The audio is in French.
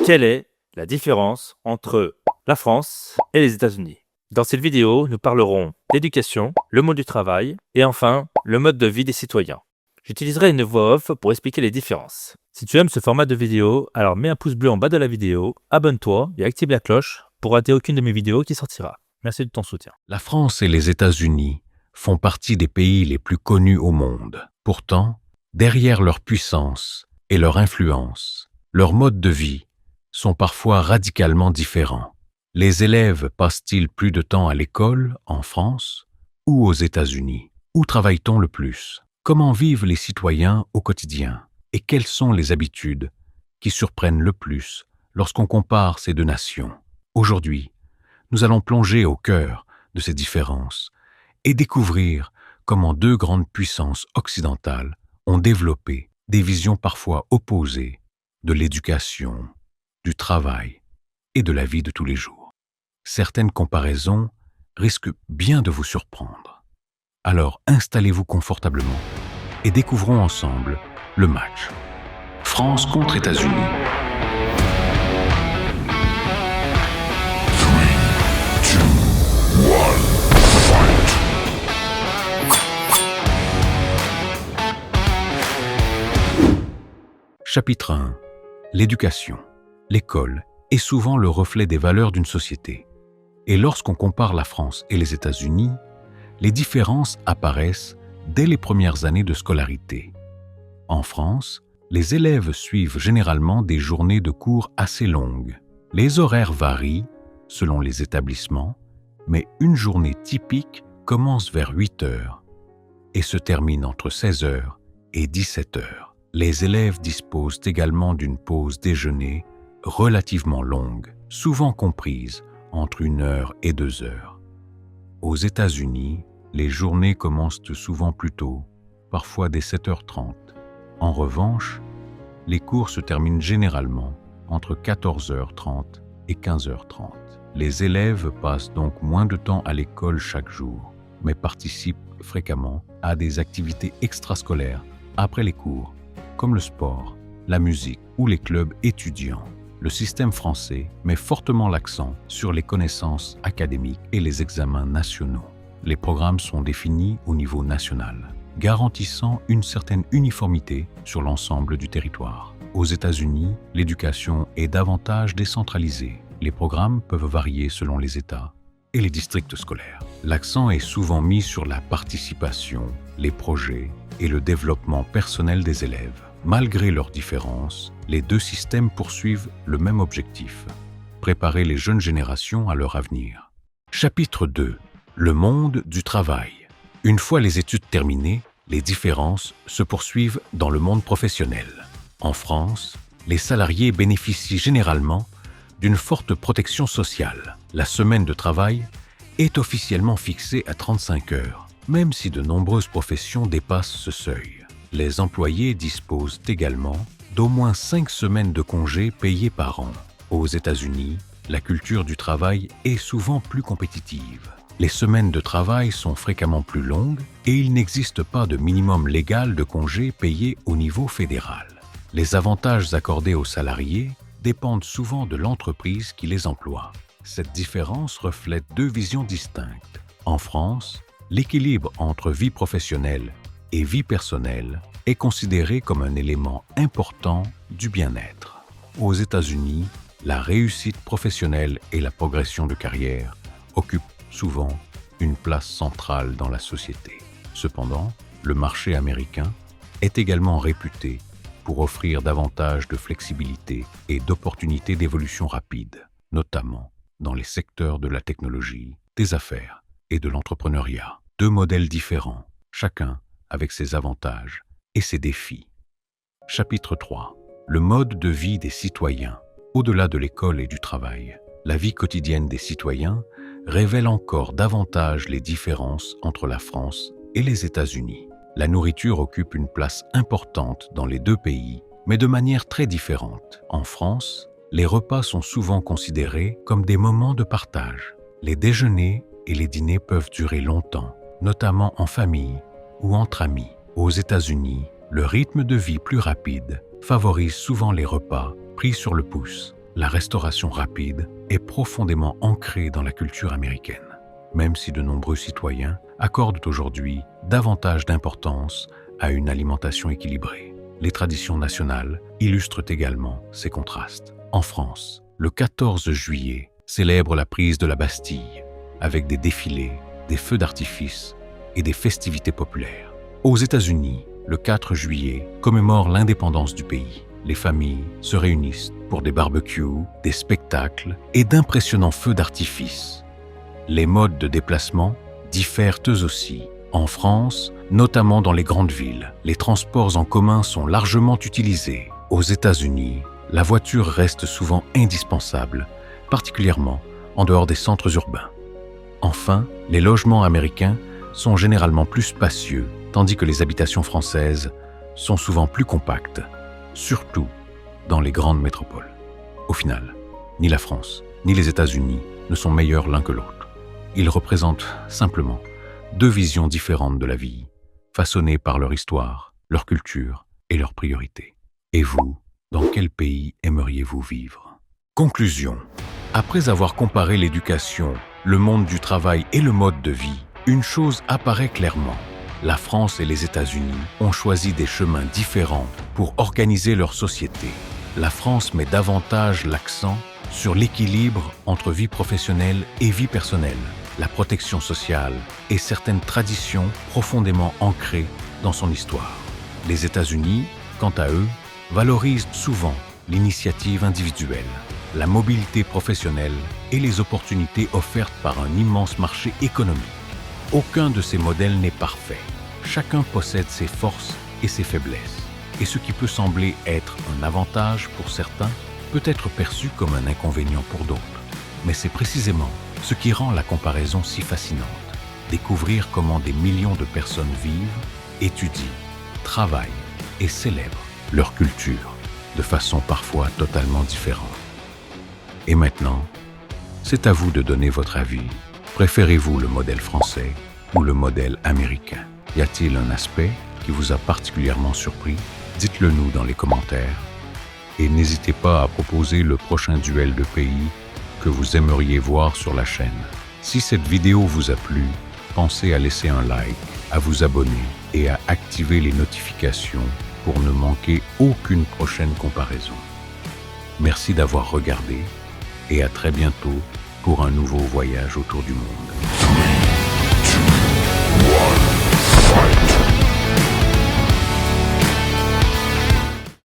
Quelle est la différence entre la France et les États-Unis? Dans cette vidéo, nous parlerons d'éducation, le monde du travail et enfin, le mode de vie des citoyens. J'utiliserai une voix off pour expliquer les différences. Si tu aimes ce format de vidéo, alors mets un pouce bleu en bas de la vidéo, abonne-toi et active la cloche pour rater aucune de mes vidéos qui sortira. Merci de ton soutien. La France et les États-Unis font partie des pays les plus connus au monde. Pourtant, derrière leur puissance et leur influence, leurs modes de vie sont parfois radicalement différents. Les élèves passent-ils plus de temps à l'école, en France, ou aux États-Unis? Où travaille-t-on le plus? Comment vivent les citoyens au quotidien? Et quelles sont les habitudes qui surprennent le plus lorsqu'on compare ces deux nations? Aujourd'hui, nous allons plonger au cœur de ces différences et découvrir comment deux grandes puissances occidentales ont développé des visions parfois opposées de l'éducation, du travail et de la vie de tous les jours. Certaines comparaisons risquent bien de vous surprendre. Alors installez-vous confortablement et découvrons ensemble le match. France contre États-Unis. Chapitre 1. L'éducation. L'école est souvent le reflet des valeurs d'une société. Et lorsqu'on compare la France et les États-Unis, les différences apparaissent dès les premières années de scolarité. En France, les élèves suivent généralement des journées de cours assez longues. Les horaires varient selon les établissements, mais une journée typique commence vers 8 heures et se termine entre 16 heures et 17 heures. Les élèves disposent également d'une pause déjeuner relativement longue, souvent comprise entre 1 heure et 2 heures. Aux États-Unis, les journées commencent souvent plus tôt, parfois dès 7h30. En revanche, les cours se terminent généralement entre 14h30 et 15h30. Les élèves passent donc moins de temps à l'école chaque jour, mais participent fréquemment à des activités extrascolaires après les cours, comme le sport, la musique ou les clubs étudiants. Le système français met fortement l'accent sur les connaissances académiques et les examens nationaux. Les programmes sont définis au niveau national, garantissant une certaine uniformité sur l'ensemble du territoire. Aux États-Unis, l'éducation est davantage décentralisée. Les programmes peuvent varier selon les États et les districts scolaires. L'accent est souvent mis sur la participation, les projets et le développement personnel des élèves. Malgré leurs différences, les deux systèmes poursuivent le même objectif: préparer les jeunes générations à leur avenir. Chapitre 2. Le monde du travail. Une fois les études terminées, les différences se poursuivent dans le monde professionnel. En France, les salariés bénéficient généralement d'une forte protection sociale. La semaine de travail est officiellement fixée à 35 heures, même si de nombreuses professions dépassent ce seuil. Les employés disposent également d'au moins 5 semaines de congés payés par an. Aux États-Unis, la culture du travail est souvent plus compétitive. Les semaines de travail sont fréquemment plus longues et il n'existe pas de minimum légal de congés payés au niveau fédéral. Les avantages accordés aux salariés dépendent souvent de l'entreprise qui les emploie. Cette différence reflète deux visions distinctes. En France, l'équilibre entre vie professionnelle et vie personnelle est considéré comme un élément important du bien-être. Aux États-Unis, la réussite professionnelle et la progression de carrière occupent souvent une place centrale dans la société. Cependant, le marché américain est également réputé pour offrir davantage de flexibilité et d'opportunités d'évolution rapide, notamment dans les secteurs de la technologie, des affaires et de l'entrepreneuriat. Deux modèles différents, chacun avec ses avantages et ses défis. Chapitre 3. Le mode de vie des citoyens. Au-delà de l'école et du travail, la vie quotidienne des citoyens révèle encore davantage les différences entre la France et les États-Unis. La nourriture occupe une place importante dans les deux pays, mais de manière très différente. En France, les repas sont souvent considérés comme des moments de partage. Les déjeuners et les dîners peuvent durer longtemps, notamment en famille ou entre amis. Aux États-Unis, le rythme de vie plus rapide favorise souvent les repas pris sur le pouce. la restauration rapide est profondément ancrée dans la culture américaine, même si de nombreux citoyens accordent aujourd'hui davantage d'importance à une alimentation équilibrée. Les traditions nationales illustrent également ces contrastes. En France, le 14 juillet célèbre la prise de la Bastille, avec des défilés, des feux d'artifice et des festivités populaires. Aux États-Unis, le 4 juillet commémore l'indépendance du pays. Les familles se réunissent pour des barbecues, des spectacles et d'impressionnants feux d'artifice. Les modes de déplacement diffèrent eux aussi. En France, notamment dans les grandes villes, les transports en commun sont largement utilisés. Aux États-Unis, la voiture reste souvent indispensable, particulièrement en dehors des centres urbains. Enfin, les logements américains sont généralement plus spacieux, tandis que les habitations françaises sont souvent plus compactes, surtout dans les grandes métropoles. Au final, ni la France, ni les États-Unis ne sont meilleurs l'un que l'autre. Ils représentent simplement deux visions différentes de la vie, façonnées par leur histoire, leur culture et leurs priorités. Et vous, dans quel pays aimeriez-vous vivre? Conclusion. Après avoir comparé l'éducation, le monde du travail et le mode de vie, une chose apparaît clairement. La France et les États-Unis ont choisi des chemins différents pour organiser leur société. La France met davantage l'accent sur l'équilibre entre vie professionnelle et vie personnelle, la protection sociale et certaines traditions profondément ancrées dans son histoire. Les États-Unis, quant à eux, valorisent souvent l'initiative individuelle, la mobilité professionnelle et les opportunités offertes par un immense marché économique. Aucun de ces modèles n'est parfait. Chacun possède ses forces et ses faiblesses. Et ce qui peut sembler être un avantage pour certains peut être perçu comme un inconvénient pour d'autres. Mais c'est précisément ce qui rend la comparaison si fascinante. Découvrir comment des millions de personnes vivent, étudient, travaillent et célèbrent leur culture de façon parfois totalement différente. Et maintenant, c'est à vous de donner votre avis. Préférez-vous le modèle français ou le modèle américain? Y a-t-il un aspect qui vous a particulièrement surpris? Dites-le nous dans les commentaires. Et n'hésitez pas à proposer le prochain duel de pays que vous aimeriez voir sur la chaîne. Si cette vidéo vous a plu, pensez à laisser un like, à vous abonner et à activer les notifications pour ne manquer aucune prochaine comparaison. Merci d'avoir regardé et à très bientôt pour un nouveau voyage autour du monde. 3, 2, 1.